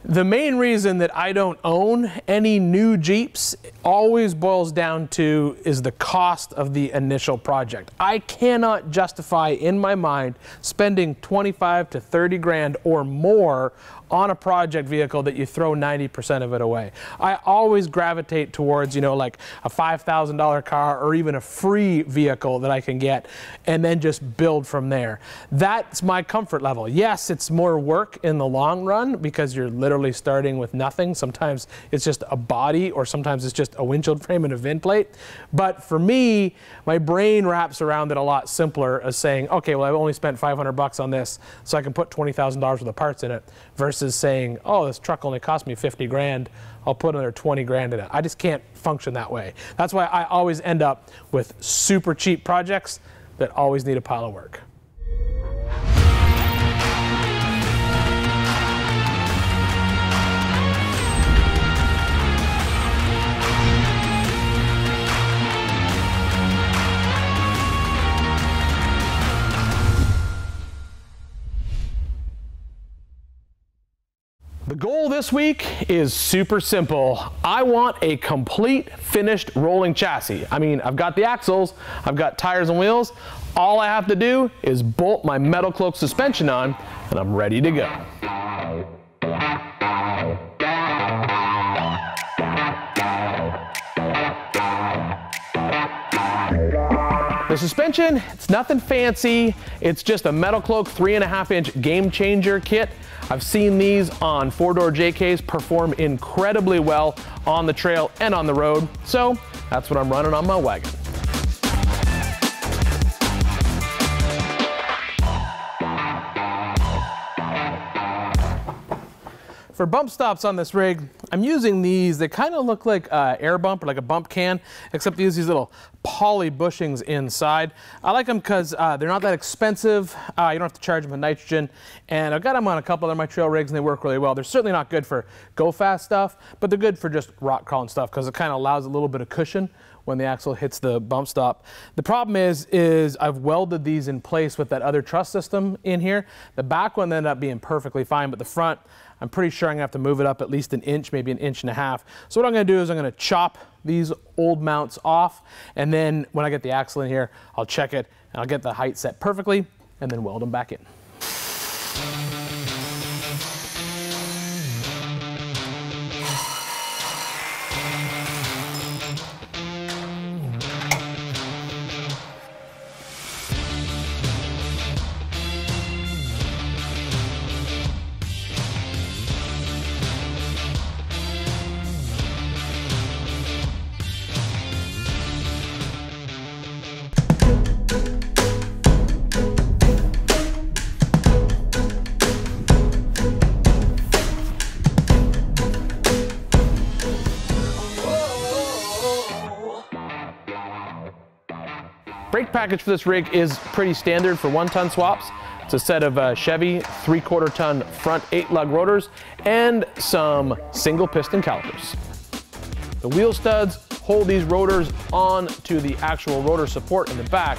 The main reason that I don't own any new Jeeps always boils down to is the cost of the initial project. I cannot justify in my mind spending 25 to 30 grand or more on a project vehicle that you throw 90% of it away. I always gravitate towards, you know, like a $5,000 car or even a free vehicle that I can get and then just build from there. That's my comfort level. Yes, it's more work in the long run because you're literally starting with nothing. Sometimes it's just a body or sometimes it's just a windshield frame and a VIN plate. But for me, my brain wraps around it a lot simpler as saying, okay, well, I've only spent 500 bucks on this, so I can put $20,000 worth of parts in it, versus saying, oh, this truck only cost me 50 grand, I'll put another 20 grand in it. I just can't function that way. That's why I always end up with super cheap projects that always need a pile of work. The goal this week is super simple. I want a complete finished rolling chassis. I mean, I've got the axles, I've got tires and wheels. All I have to do is bolt my MetalCloak suspension on and I'm ready to go. The suspension, it's nothing fancy. It's just a MetalCloak 3.5-inch game changer kit. I've seen these on four-door JKs perform incredibly well on the trail and on the road. So that's what I'm running on my wagon. For bump stops on this rig, I'm using these. They kind of look like air bump or like a bump can, except they use these little poly bushings inside. I like them because they're not that expensive. You don't have to charge them with nitrogen. And I've got them on a couple of my trail rigs and they work really well. They're certainly not good for go fast stuff, but they're good for just rock crawling stuff because it kind of allows a little bit of cushion when the axle hits the bump stop. The problem is I've welded these in place with that other truss system in here. The back one ended up being perfectly fine, but the front, I'm pretty sure I'm gonna have to move it up at least an inch, maybe an inch and a half. So what I'm gonna do is I'm gonna chop these old mounts off, and then when I get the axle in here, I'll check it, and I'll get the height set perfectly, and then weld them back in. Brake package for this rig is pretty standard for 1-ton swaps. It's a set of Chevy 3/4 ton front 8-lug rotors and some single piston calipers. The wheel studs hold these rotors on to the actual rotor support in the back.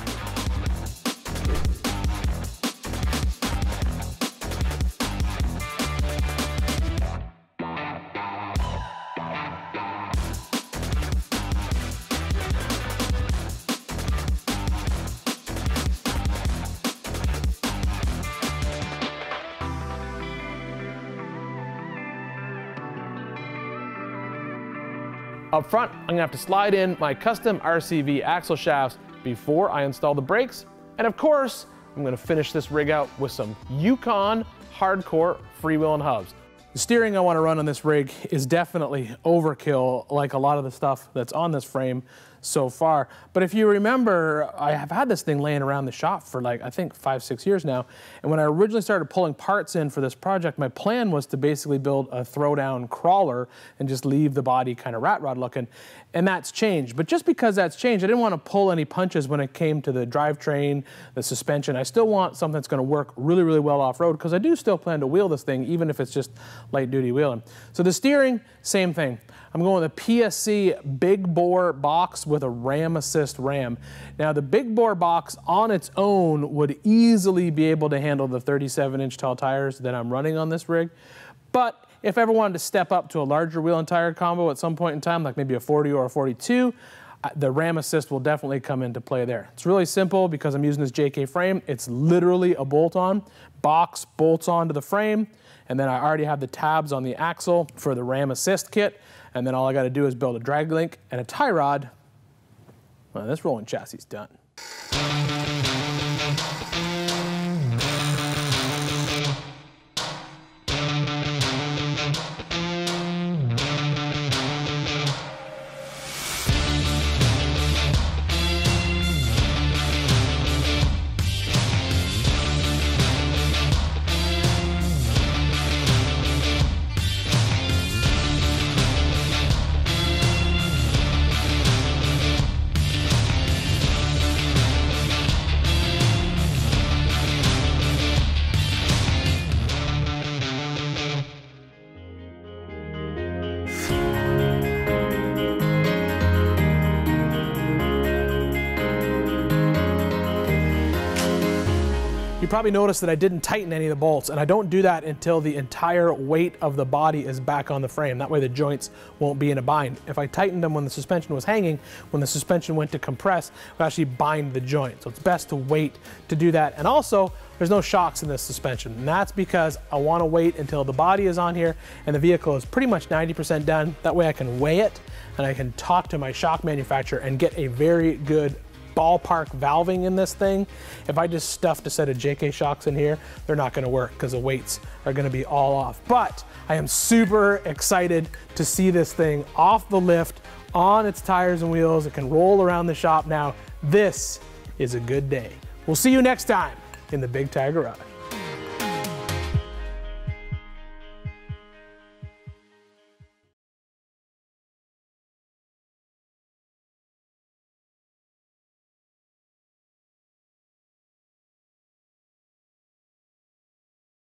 Up front, I'm gonna have to slide in my custom RCV axle shafts before I install the brakes. And of course, I'm gonna finish this rig out with some Yukon hardcore freewheeling hubs. The steering I wanna run on this rig is definitely overkill, like a lot of the stuff that's on this frame so far. But if you remember, I have had this thing laying around the shop for like, I think 5-6 years now. And when I originally started pulling parts in for this project, my plan was to basically build a throwdown crawler and just leave the body kind of rat rod looking. And that's changed. But just because that's changed, I didn't want to pull any punches when it came to the drivetrain, the suspension. I still want something that's going to work really, really well off-road because I do still plan to wheel this thing, even if it's just light duty wheeling. So the steering, same thing. I'm going with a PSC Big Bore box with a ram assist ram. Now the Big Bore box on its own would easily be able to handle the 37-inch tall tires that I'm running on this rig, but if I ever wanted to step up to a larger wheel and tire combo at some point in time, like maybe a 40 or a 42, the ram assist will definitely come into play there. It's really simple because I'm using this JK frame. It's literally a bolt-on. Box bolts onto the frame, and then I already have the tabs on the axle for the ram assist kit, and then all I got to do is build a drag link and a tie rod. Well, this rolling chassis is done. You probably noticed that I didn't tighten any of the bolts, and I don't do that until the entire weight of the body is back on the frame. That way the joints won't be in a bind. If I tightened them when the suspension was hanging, when the suspension went to compress, it would actually bind the joint. So it's best to wait to do that. And also, there's no shocks in this suspension, and that's because I want to wait until the body is on here and the vehicle is pretty much 90% done. That way I can weigh it and I can talk to my shock manufacturer and get a very good ballpark valving in this thing. If I just stuffed a set of JK shocks in here, they're not going to work because the weights are going to be all off. But I am super excited to see this thing off the lift, on its tires and wheels. It can roll around the shop now. This is a good day. We'll see you next time in the Big Tire Garage.